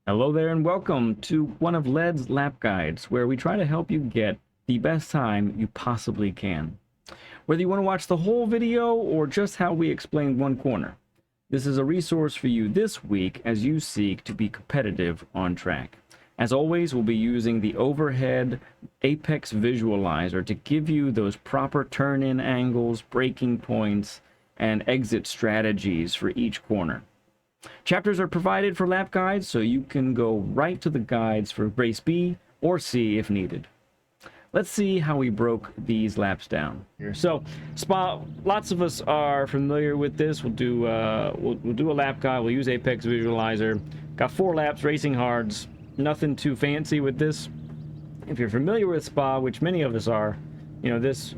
Hello there and welcome to one of Led's lap guides where we try to help you get the best time you possibly can. Whether you want to watch the whole video or just how we explained one corner, this is a resource for you this week as you seek to be competitive on track. As always, we'll be using the overhead apex visualizer to give you those proper turn-in angles, braking points, and exit strategies for each corner. Chapters are provided for lap guides, so you can go right to the guides for race B or C if needed. Let's see how we broke these laps down here. So, Spa, lots of us are familiar with this. We'll do a lap guide. We'll use Apex Visualizer. Got 4 laps, racing hards. Nothing too fancy with this. If you're familiar with Spa, which many of us are, you know, this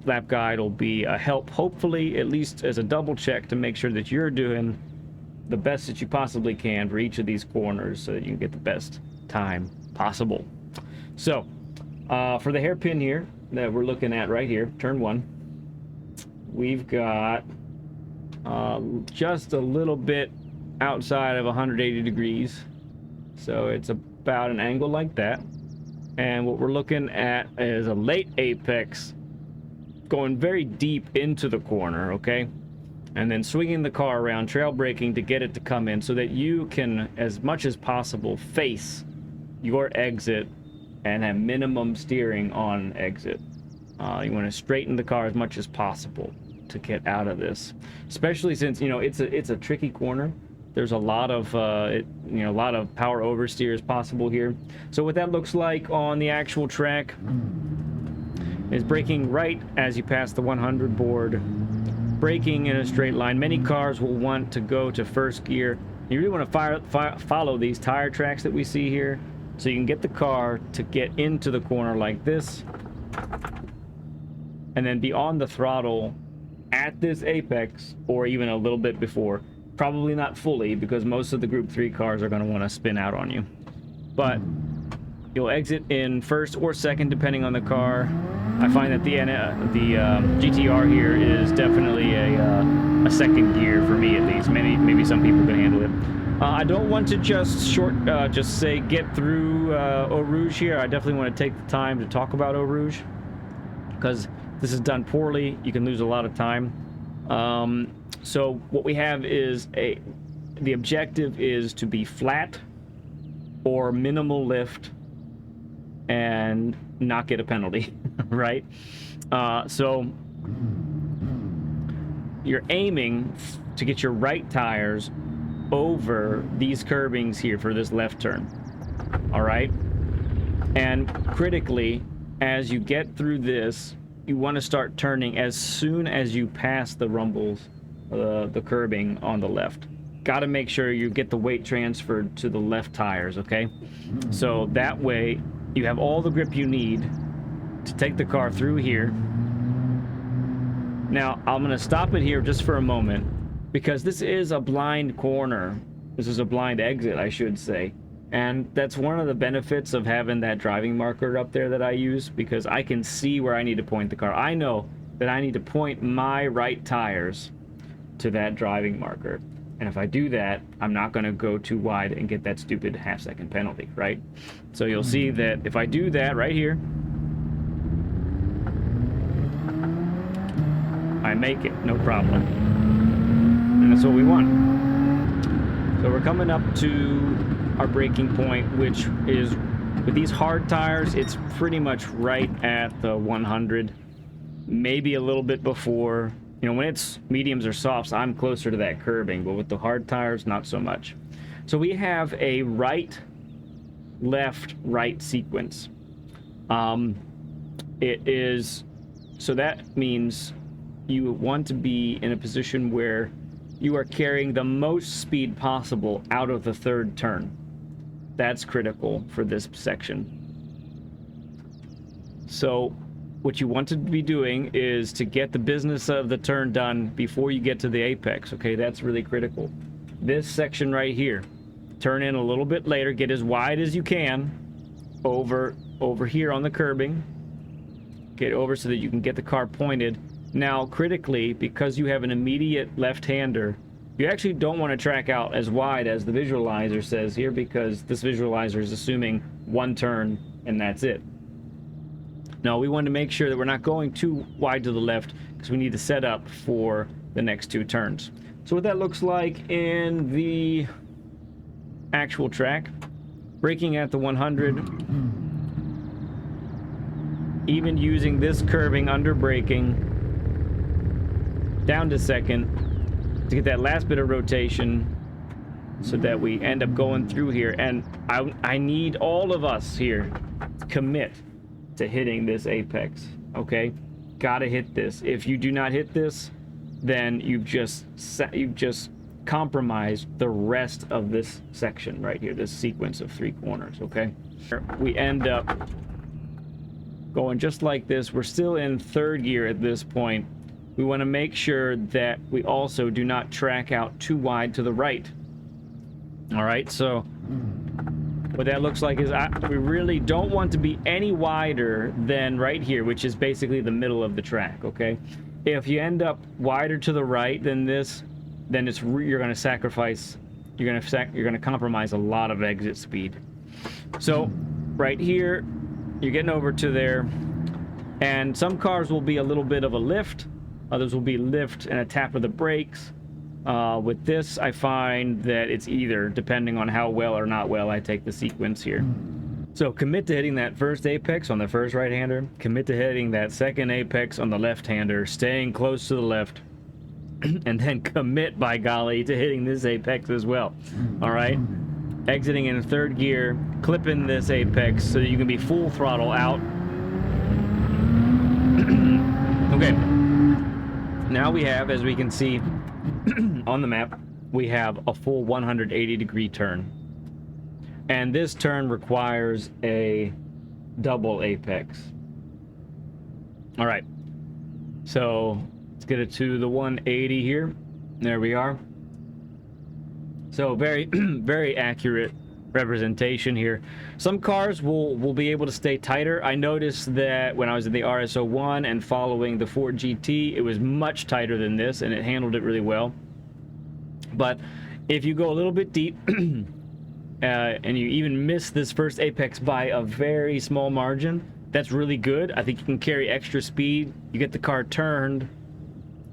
lap guide will be a help, hopefully, at least as a double check to make sure that you're doing the best that you possibly can for each of these corners so that you can get the best time possible. So, for the hairpin here that we're looking at right here, turn 1, we've got just a little bit outside of 180 degrees. So it's about an angle like that. And what we're looking at is a late apex going very deep into the corner, okay? And then swinging the car around, trail braking to get it to come in so that you can, as much as possible, face your exit and have minimum steering on exit. You want to straighten the car as much as possible to get out of this, especially since, you know, it's a tricky corner. There's a lot of a lot of power oversteers possible here. So what that looks like on the actual track is braking right as you pass the 100 board. Braking in a straight line. Many cars will want to go to first gear. You really want to follow these tire tracks that we see here so you can get the car to get into the corner like this and then be on the throttle at this apex or even a little bit before. Probably not fully because most of the Group 3 cars are going to want to spin out on you. But you'll exit in first or second depending on the car. I find that the GTR here is definitely a second gear for me at least. Maybe some people can handle it. I don't want to just say get through Eau Rouge here. I definitely want to take the time to talk about Eau Rouge because this is done poorly. You can lose a lot of time. So what we have is the objective is to be flat or minimal lift and not get a penalty, right? So you're aiming to get your right tires over these curbings here for this left turn, all right? And critically, as you get through this, you want to start turning as soon as you pass the rumbles, the curbing on the left. Got to make sure you get the weight transferred to the left tires, okay? So that way you have all the grip you need to take the car through here. Now, I'm going to stop it here just for a moment because this is a blind corner. This is a blind exit, I should say. And that's one of the benefits of having that driving marker up there that I use because I can see where I need to point the car. I know that I need to point my right tires to that driving marker. And if I do that, I'm not going to go too wide and get that stupid half-second penalty, right? So you'll see that if I do that right here, I make it, no problem. And that's what we want. So we're coming up to our braking point, which is, with these hard tires, it's pretty much right at the 100, maybe a little bit before. You know, when it's mediums or softs, I'm closer to that curbing, but with the hard tires, not so much. So we have a right, left, right sequence. So that means you want to be in a position where you are carrying the most speed possible out of the third turn. That's critical for this section. So what you want to be doing is to get the business of the turn done before you get to the apex, okay? That's really critical. This section right here, turn in a little bit later, get as wide as you can over here on the curbing. Get over so that you can get the car pointed. Now, critically, because you have an immediate left-hander, You actually don't want to track out as wide as the visualizer says here, because this visualizer is assuming one turn and that's it. No, we want to make sure that we're not going too wide to the left, because we need to set up for the next 2 turns. So what that looks like in the actual track, braking at the 100, even using this curving under braking, down to second, to get that last bit of rotation so that we end up going through here. And I need all of us here to commit to hitting this apex, okay? Gotta hit this. If you do not hit this, then you've just compromised the rest of this section right here, this sequence of 3 corners, okay? We end up going just like this. We're still in 3rd gear at this point. We want to make sure that we also do not track out too wide to the right. All right, so what that looks like is we really don't want to be any wider than right here, which is basically the middle of the track, okay? If you end up wider to the right than this, then you're going to sacrifice, you're going to compromise a lot of exit speed. So right here, you're getting over to there, and some cars will be a little bit of a lift, others will be lift and a tap of the brakes. With this, I find that it's either, depending on how well or not well I take the sequence here. So commit to hitting that first apex on the first right-hander, commit to hitting that second apex on the left-hander, staying close to the left, and then commit, by golly, to hitting this apex as well. All right? Exiting in 3rd gear, clipping this apex so that you can be full throttle out. Okay. Now we have, as we can see on the map, we have a full 180-degree turn. And this turn requires a double apex. All right. So let's get it to the 180 here. There we are. So very, very accurate representation here. Some cars will be able to stay tighter. I noticed that when I was in the RS01 and following the Ford GT, it was much tighter than this, and it handled it really well. But if you go a little bit deep, and you even miss this first apex by a very small margin, that's really good. I think you can carry extra speed. You get the car turned,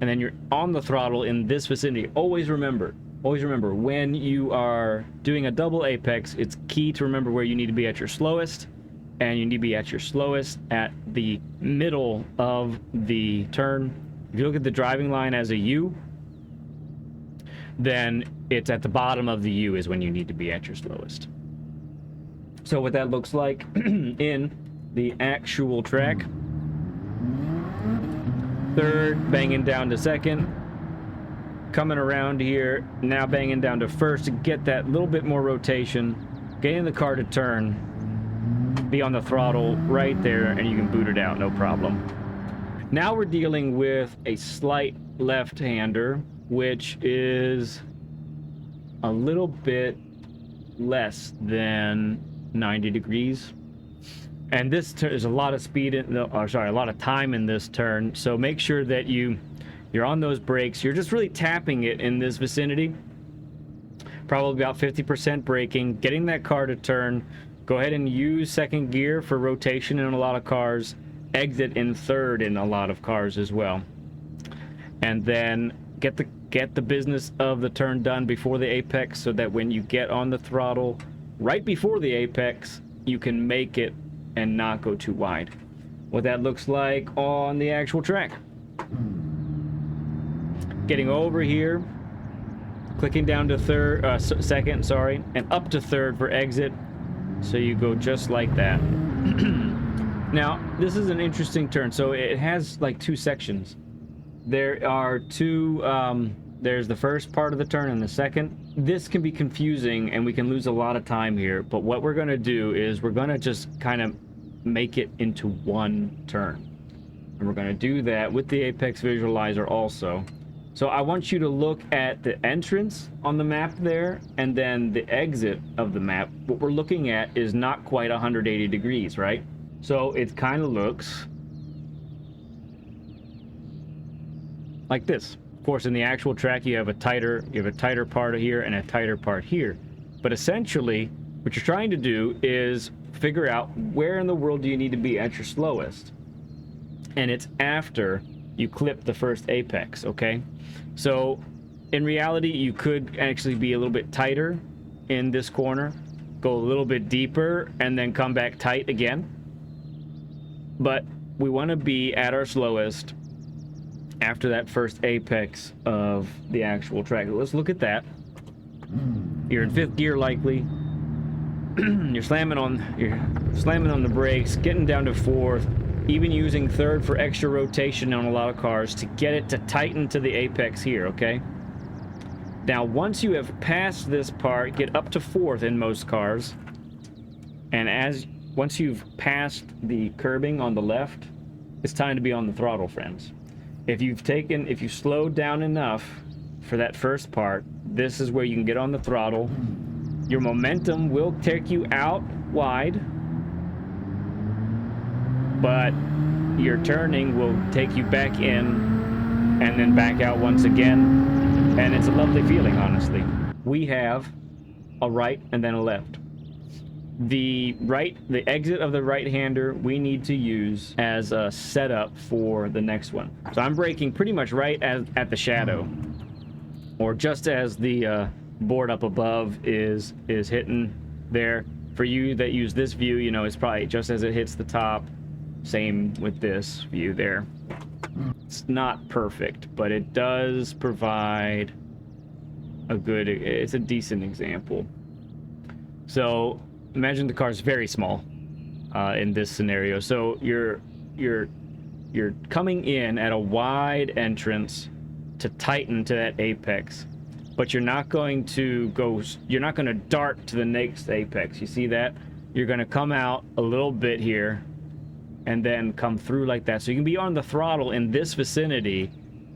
and then you're on the throttle in this vicinity. Always remember, when you are doing a double apex, it's key to remember where you need to be at your slowest, and you need to be at your slowest at the middle of the turn. If you look at the driving line as a U, then it's at the bottom of the U is when you need to be at your slowest. So what that looks like in the actual track: 3rd, banging down to 2nd, coming around here, now banging down to 1st to get that little bit more rotation, getting the car to turn, be on the throttle right there, and you can boot it out, no problem. Now we're dealing with a slight left-hander, which is a little bit less than 90 degrees. And this there's a lot of speed in the, a lot of time in this turn. So make sure that you're on those brakes. You're just really tapping it in this vicinity. Probably about 50% braking, getting that car to turn. Go ahead and use 2nd gear for rotation in a lot of cars. Exit in 3rd in a lot of cars as well. And then get the business of the turn done before the apex, so that when you get on the throttle right before the apex, you can make it and not go too wide. What that looks like on the actual track: getting over here, clicking down to 2nd, sorry, and up to 3rd for exit. So you go just like that. Now, this is an interesting turn. So it has like 2 sections. There are 2, there's the first part of the turn and the second. This can be confusing and we can lose a lot of time here, but what we're gonna do is we're gonna just kind of make it into one turn. And we're gonna do that with the Apex Visualizer also. So I want you to look at the entrance on the map there, and then the exit of the map. What we're looking at is not quite 180 degrees, right? So it kind of looks like this. Of course, in the actual track, you have a tighter part here and a tighter part here. But essentially, what you're trying to do is figure out where in the world do you need to be at your slowest. And it's after you clip the first apex, okay? So, in reality, you could actually be a little bit tighter in this corner, go a little bit deeper, and then come back tight again. But we want to be at our slowest after that first apex of the actual track. Let's look at that. You're in 5th gear likely. You're slamming on the brakes, getting down to 4th, even using 3rd for extra rotation on a lot of cars to get it to tighten to the apex here, okay? Now, once you have passed this part, get up to 4th in most cars, and once you've passed the curbing on the left, it's time to be on the throttle, friends. If you slowed down enough for that first part, this is where you can get on the throttle. Your momentum will take you out wide, but your turning will take you back in and then back out once again. And it's a lovely feeling, honestly. We have a right and then a left. The exit of the right-hander we need to use as a setup for the next one. So I'm braking pretty much right at the shadow, or just as the board up above is hitting there. For you that use this view, you know, it's probably just as it hits the top. Same with this view there. It's not perfect, but it does provide it's a decent example. So imagine the car's very small in this scenario. So you're coming in at a wide entrance to tighten to that apex, but you're not going to dart to the next apex. You see that? You're going to come out a little bit here and then come through like that. So you can be on the throttle in this vicinity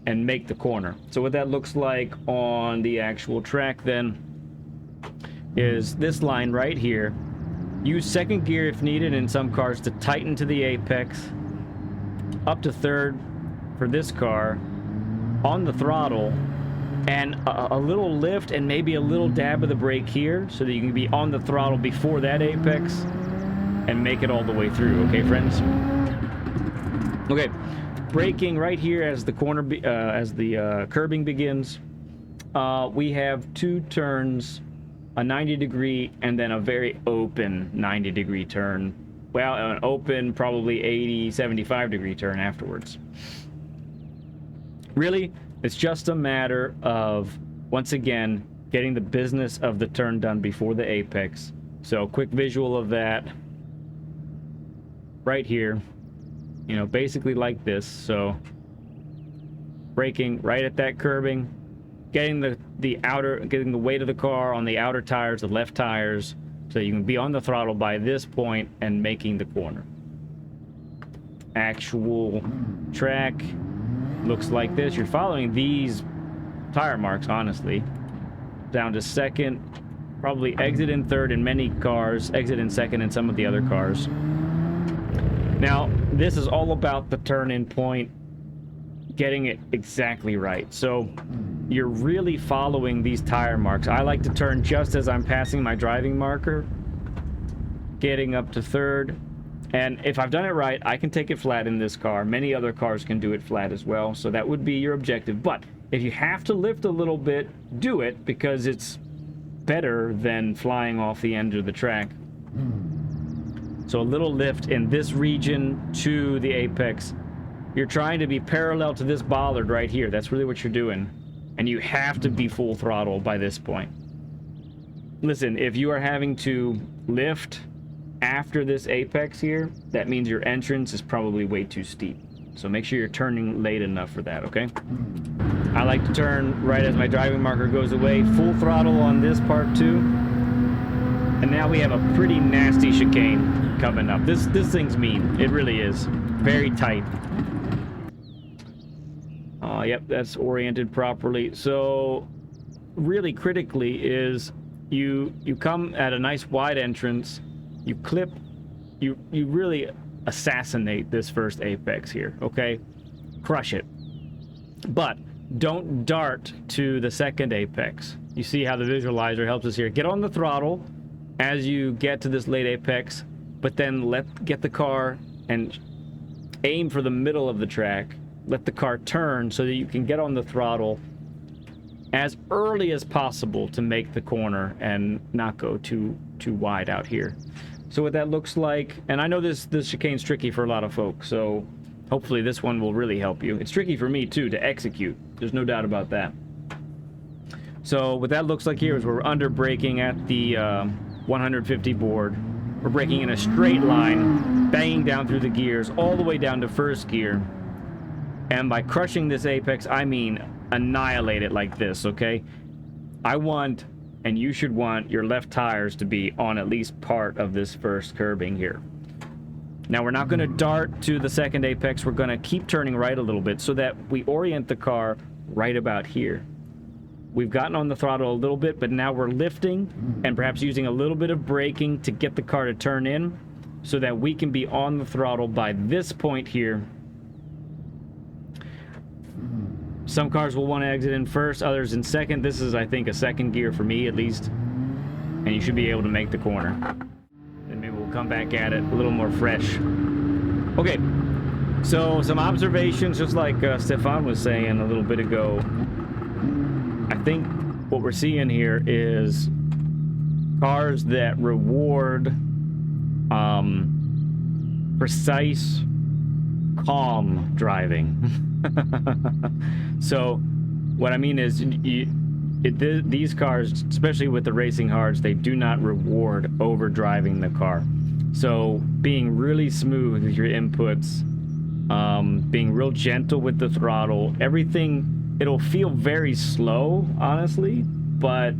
and make the corner. So what that looks like on the actual track then is this line right here. Use 2nd gear if needed in some cars to tighten to the apex. Up to 3rd for this car. On the throttle. And a little lift and maybe a little dab of the brake here so that you can be on the throttle before that apex and make it all the way through. Okay, friends? Okay. Braking right here as the curbing begins. We have 2 turns, a 90-degree and then a very open 90-degree turn. Well, an open probably 80, 75-degree turn afterwards. Really, it's just a matter of, once again, getting the business of the turn done before the apex. So, quick visual of that right here. You know, basically like this. So, braking right at that curbing, getting the weight of the car on the outer tires, the left tires, so you can be on the throttle by this point and making the corner. Actual track looks like this. You're following these tire marks, honestly. Down to 2nd, probably exit in 3rd in many cars, exit in 2nd in some of the other cars. Now, this is all about the turn-in point, getting it exactly right. So you're really following these tire marks. I like to turn just as I'm passing my driving marker, getting up to 3rd. And if I've done it right, I can take it flat in this car. Many other cars can do it flat as well. So that would be your objective. But if you have to lift a little bit, do it, because it's better than flying off the end of the track. So a little lift in this region to the apex. You're trying to be parallel to this bollard right here. That's really what you're doing. And you have to be full throttle by this point. Listen, if you are having to lift after this apex here, that means your entrance is probably way too steep. So make sure you're turning late enough for that, okay? I like to turn right as my driving marker goes away. Full throttle on this part too. And now we have a pretty nasty chicane coming up. This thing's mean. It really is. Very tight. Yep, that's oriented properly. So really critically is you come at a nice wide entrance, you clip, you really assassinate this first apex here, okay? Crush it. But don't dart to the second apex. You see how the visualizer helps us here. Get on the throttle as you get to this late apex, but then get the car and aim for the middle of the track. Let the car turn so that you can get on the throttle as early as possible to make the corner and not go too wide out here. So what that looks like, and I know this chicane's tricky for a lot of folks, so hopefully this one will really help you. It's tricky for me too to execute. There's no doubt about that. So what that looks like here is we're under braking at the 150 board. We're braking in a straight line, banging down through the gears all the way down to first gear. And by crushing this apex, I mean annihilate it like this, okay? I want, and you should want, your left tires to be on at least part of this first curbing here. Now we're not going to dart to the second apex. We're going to keep turning right a little bit so that we orient the car right about here. We've gotten on the throttle a little bit, but now we're lifting and perhaps using a little bit of braking to get the car to turn in so that we can be on the throttle by this point here. Some cars will want to exit in first, others in second. This is, I think, a second gear for me at least. And you should be able to make the corner. And maybe we'll come back at it a little more fresh. Okay, so some observations, just like Stefan was saying a little bit ago. I think what we're seeing here is cars that reward precise, calm driving. So what I mean is these cars, especially with the racing hards, they do not reward over driving the car. So being really smooth with your inputs, being real gentle with the throttle, everything, it'll feel very slow, honestly, but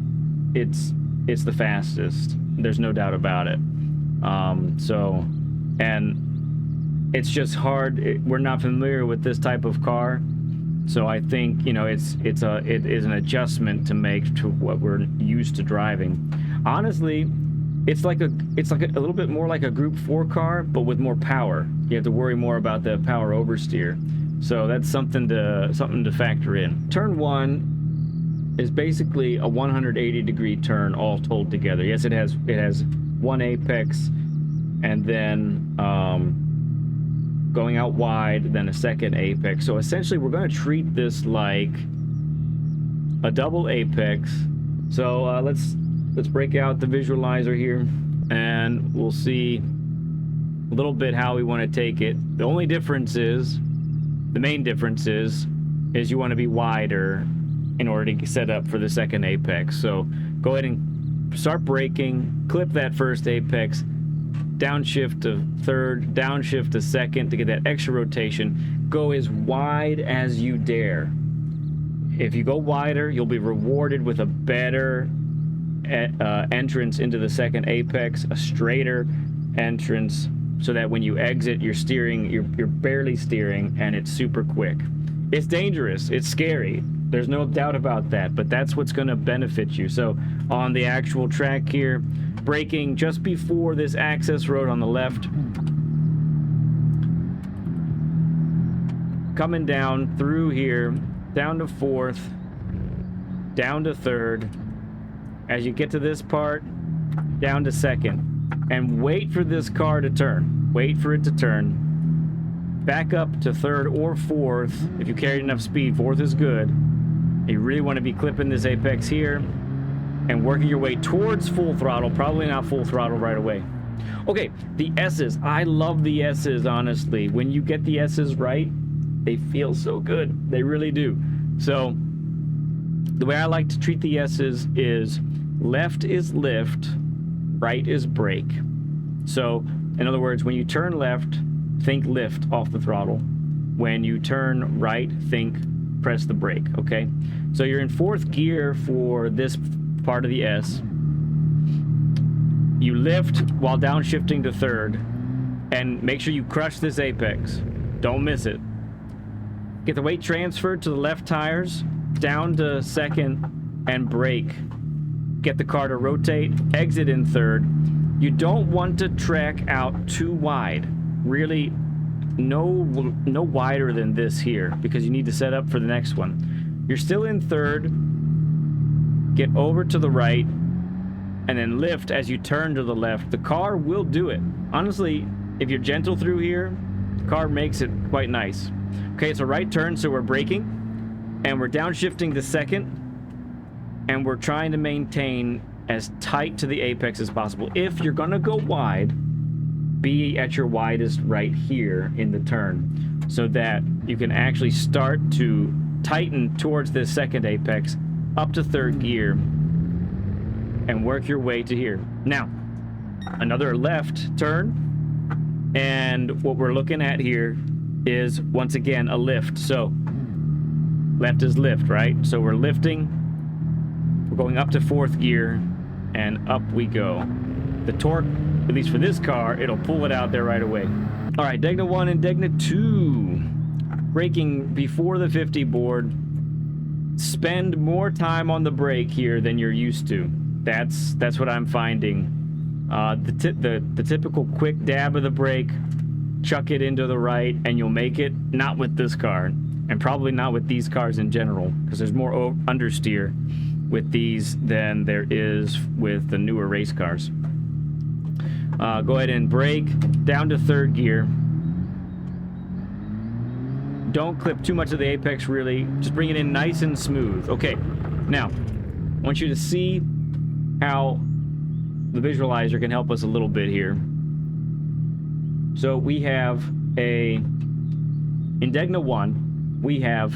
it's the fastest. There's no doubt about it. And it's just hard. We're not familiar with this type of car, so I think, you know, it is an adjustment to make to what we're used to driving. Honestly, it's like a little bit more like a Group 4 car, but with more power. You have to worry more about the power oversteer. So that's something to factor in. Turn 1 is basically a 180-degree turn all told together. Yes, it has one apex, and then going out wide, then a second apex. So essentially, we're going to treat this like a double apex. So let's break out the visualizer here, and we'll see a little bit how we want to take it. The main difference is you want to be wider in order to set up for the second apex. So go ahead and start braking, clip that first apex, downshift to third, downshift to second to get that extra rotation. Go as wide as you dare. If you go wider, you'll be rewarded with a better entrance into the second apex, a straighter entrance, so that when you exit, you're barely steering, and it's super quick. It's dangerous, it's scary, there's no doubt about that, but that's what's going to benefit you. So on the actual track here, braking just before this access road on the left, coming down through here, down to fourth, down to third. As you get to this part, down to second, and wait for this car to turn. Wait for it to turn. Back up to third or fourth. If you carry enough speed, fourth is good. You really want to be clipping this apex here and working your way towards full throttle. Probably not full throttle right away. Okay, the S's. I love the S's, honestly. When you get the S's right, they feel so good. They really do. So the way I like to treat the S's is left is lift, right is brake. So in other words, when you turn left, think lift off the throttle. When you turn right, think press the brake, okay? So you're in fourth gear for this part of the S. You lift while downshifting to third, and make sure you crush this apex. Don't miss it. Get the weight transferred to the left tires, down to second, and brake. Get the car to rotate, exit in third. You don't want to track out too wide. Really, no wider than this here, because you need to set up for the next one. You're still in third. Get over to the right, and then lift as you turn to the left. The car will do it. Honestly, if you're gentle through here, the car makes it quite nice. Okay, it's a right turn, so we're braking, and we're downshifting to second, and we're trying to maintain as tight to the apex as possible. If you're gonna go wide, be at your widest right here in the turn, so that you can actually start to tighten towards this second apex up to third gear and work your way to here. Now, another left turn, and what we're looking at here is, once again, a lift. So left is lift, right? So we're lifting, we're going up to fourth gear, and up we go. The torque, at least for this car, it'll pull it out there right away. All right, Degna 1 and Degna 2. Braking before the 50 board. Spend more time on the brake here than you're used to. That's what I'm finding. The typical quick dab of the brake, chuck it into the right, and you'll make it. Not with this car, and probably not with these cars in general, because there's more understeer with these than there is with the newer race cars. Go ahead and brake down to third gear. Don't clip too much of the apex, really. Just bring it in nice and smooth. Okay, now, I want you to see how the visualizer can help us a little bit here. So we have in Degna 1, we have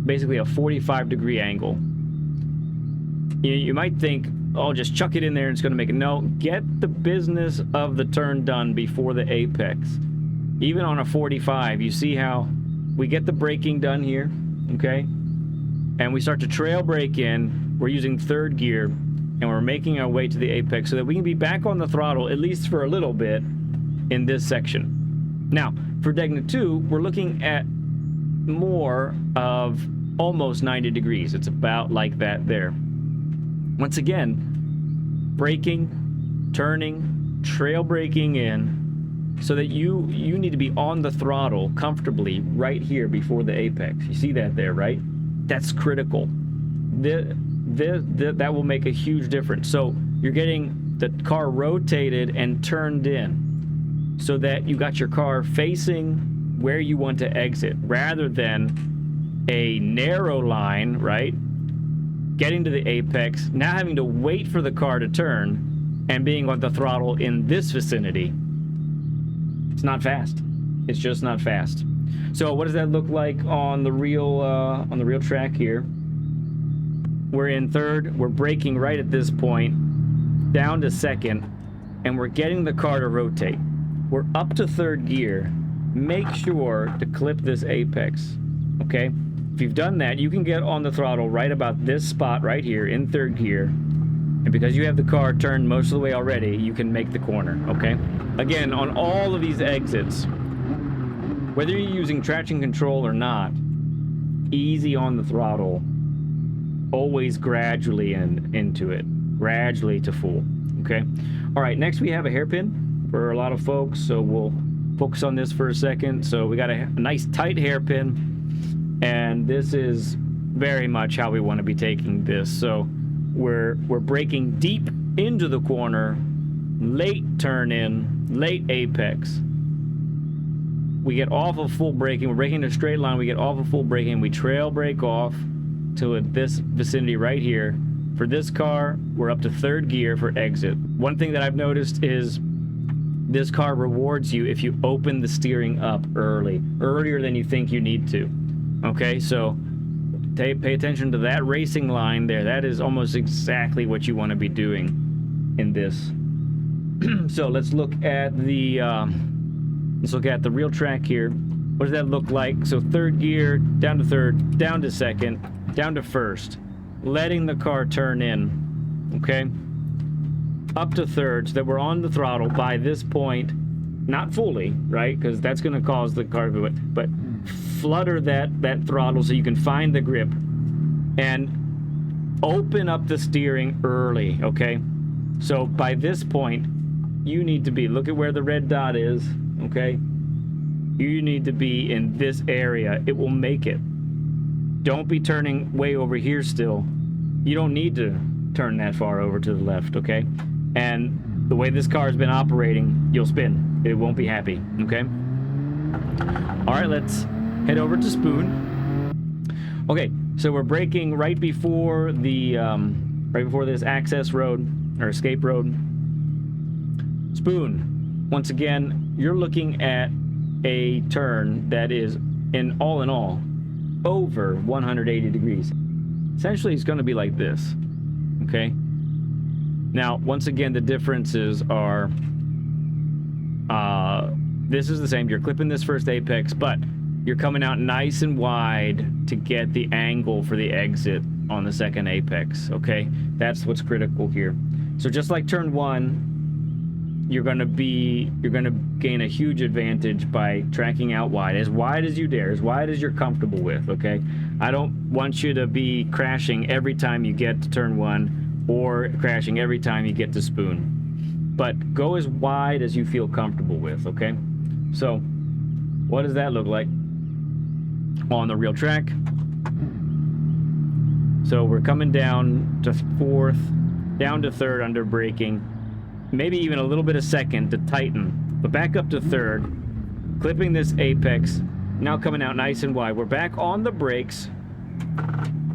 basically a 45-degree angle. You might think, oh, just chuck it in there and it's going to make it. No, get the business of the turn done before the apex. Even on a 45, you see how we get the braking done here, okay? And we start to trail brake in. We're using third gear, and we're making our way to the apex so that we can be back on the throttle, at least for a little bit, in this section. Now, for Degna 2, we're looking at more of almost 90 degrees. It's about like that there. Once again, braking, turning, trail braking in, so that you need to be on the throttle comfortably right here before the apex. You see that there, right? That's critical. That will make a huge difference. So you're getting the car rotated and turned in so that you got your car facing where you want to exit, rather than a narrow line, right? Getting to the apex, now having to wait for the car to turn and being on the throttle in this vicinity. It's not fast. It's just not fast. So what does that look like on the real track here? We're in third. We're braking right at this point, down to second, and we're getting the car to rotate. We're up to third gear. Make sure to clip this apex, okay? If you've done that, you can get on the throttle right about this spot right here in third gear. And because you have the car turned most of the way already, you can make the corner, okay? Again, on all of these exits, whether you're using traction control or not, easy on the throttle. Always gradually into it. Gradually to full, okay? All right, next we have a hairpin for a lot of folks, so we'll focus on this for a second. So we got a nice tight hairpin, and this is very much how we want to be taking this. So we're braking deep into the corner, late turn in, late apex. We get off of full braking. We're braking in a straight line. We get off of full braking. We trail brake off to this vicinity right here. For this car, we're up to third gear for exit. One thing that I've noticed is this car rewards you if you open the steering up earlier than you think you need to. Okay, so pay attention to that racing line there. That is almost exactly what you want to be doing in this. So let's look at the real track here. What does that look like? So third gear, down to third, down to second, down to first, letting the car turn in, okay? Up to third, so that we're on the throttle by this point, not fully, right? Because that's going to cause the car to, but flutter that throttle so you can find the grip and open up the steering early, okay? So by this point, you need to be, look at where the red dot is, okay? You need to be in this area. It will make it. Don't be turning way over here still. You don't need to turn that far over to the left, okay? And the way this car has been operating, you'll spin. It won't be happy, okay? All right, let's head over to Spoon. Okay, so we're braking right before the right before this access road or escape road. Spoon. Once again, you're looking at a turn that is in all over 180 degrees. Essentially, it's going to be like this. Okay. Now, once again, the differences are. This is the same. You're clipping this first apex, but you're coming out nice and wide to get the angle for the exit on the second apex. Okay, that's what's critical here. So just like turn 1, you're gonna gain a huge advantage by tracking out wide as you dare, as wide as you're comfortable with. Okay, I don't want you to be crashing every time you get to turn 1 or crashing every time you get to Spoon, but go as wide as you feel comfortable with. Okay, so what does that look like on the real track? So we're coming down to 4th, down to 3rd under braking, maybe even a little bit of 2nd to tighten, but back up to 3rd, clipping this apex, now coming out nice and wide. We're back on the brakes,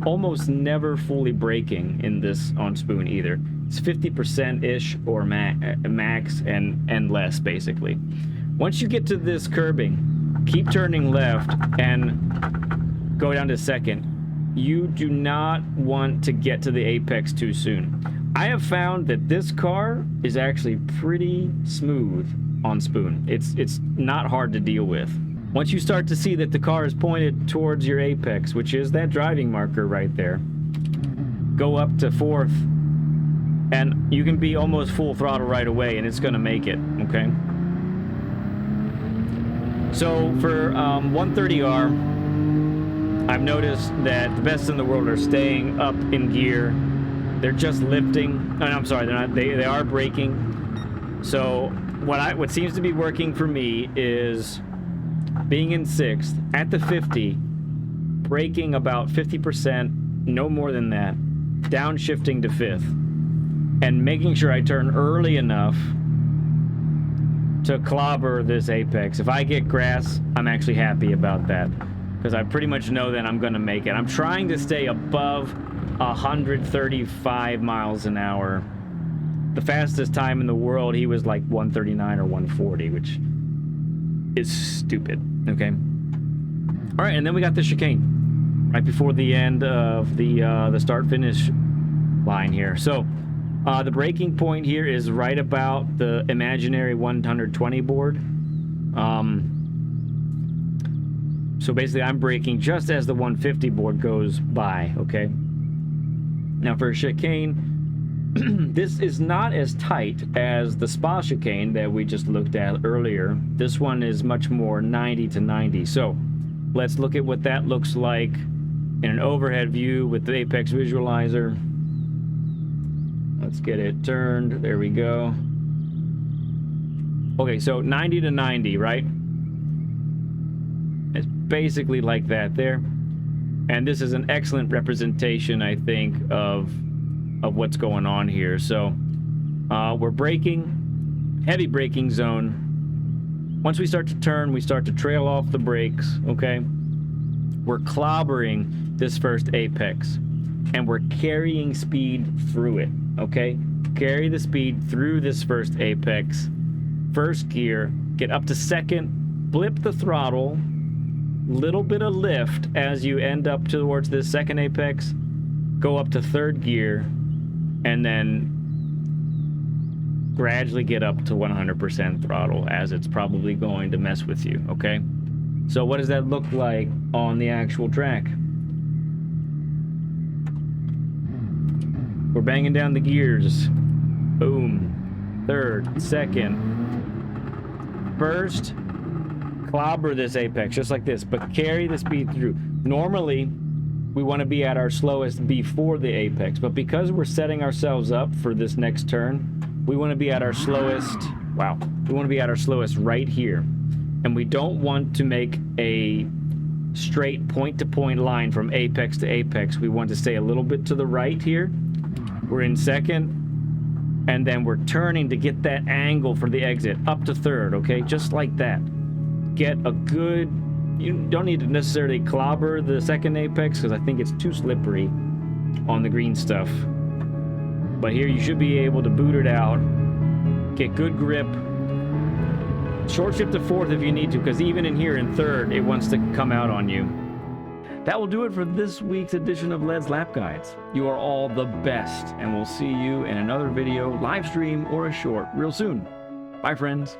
almost never fully braking in this on Spoon either. It's 50%-ish or max and less, basically. Once you get to this curbing, keep turning left and go down to 2nd. You do not want to get to the apex too soon. I have found that this car is actually pretty smooth on Spoon. It's not hard to deal with. Once you start to see that the car is pointed towards your apex, which is that driving marker right there, go up to 4th, and you can be almost full throttle right away, and it's going to make it, okay? So for 130R, I've noticed that the best in the world are staying up in gear. They're just lifting. Oh, no, I'm sorry, they're not. They are braking. So what seems to be working for me is being in 6th at the 50, braking about 50%, no more than that, downshifting to 5th, and making sure I turn early enough to clobber this apex. If I get grass, I'm actually happy about that, because I pretty much know that I'm going to make it. I'm trying to stay above 135 miles an hour. The fastest time in the world, he was like 139 or 140, which is stupid. Okay. All right, and then we got the chicane right before the end of the start-finish line here. So the braking point here is right about the imaginary 120 board. So basically, I'm braking just as the 150 board goes by. Okay. Now for a chicane, this is not as tight as the spa chicane that we just looked at earlier. This one is much more 90 to 90. So let's look at what that looks like in an overhead view with the Apex visualizer. Let's get it turned. There we go. Okay, so 90 to 90, right? It's basically like that there. And this is an excellent representation, I think, of what's going on here. So we're braking, heavy braking zone. Once we start to turn, we start to trail off the brakes, okay? We're clobbering this first apex, and we're carrying speed through it, okay? Carry the speed through this first apex, first gear, get up to 2nd, blip the throttle, little bit of lift as you end up towards this 2nd apex, go up to 3rd gear, and then gradually get up to 100% throttle, as it's probably going to mess with you, okay? So what does that look like on the actual track? We're banging down the gears. Boom. 3rd, 2nd. First, clobber this apex just like this, but carry the speed through. Normally, we want to be at our slowest before the apex, but because we're setting ourselves up for this next turn, we want to be at our slowest. Wow. We want to be at our slowest right here. And we don't want to make a straight point-to-point line from apex to apex. We want to stay a little bit to the right here. We're in second, and then we're turning to get that angle for the exit up to third, okay? Just like that. Get a good... You don't need to necessarily clobber the second apex because I think it's too slippery on the green stuff. But here you should be able to boot it out, get good grip, short shift to fourth if you need to, because even in here in third, it wants to come out on you. That will do it for this week's edition of Led's Lap Guides. You are all the best, and we'll see you in another video, live stream, or a short real soon. Bye, friends.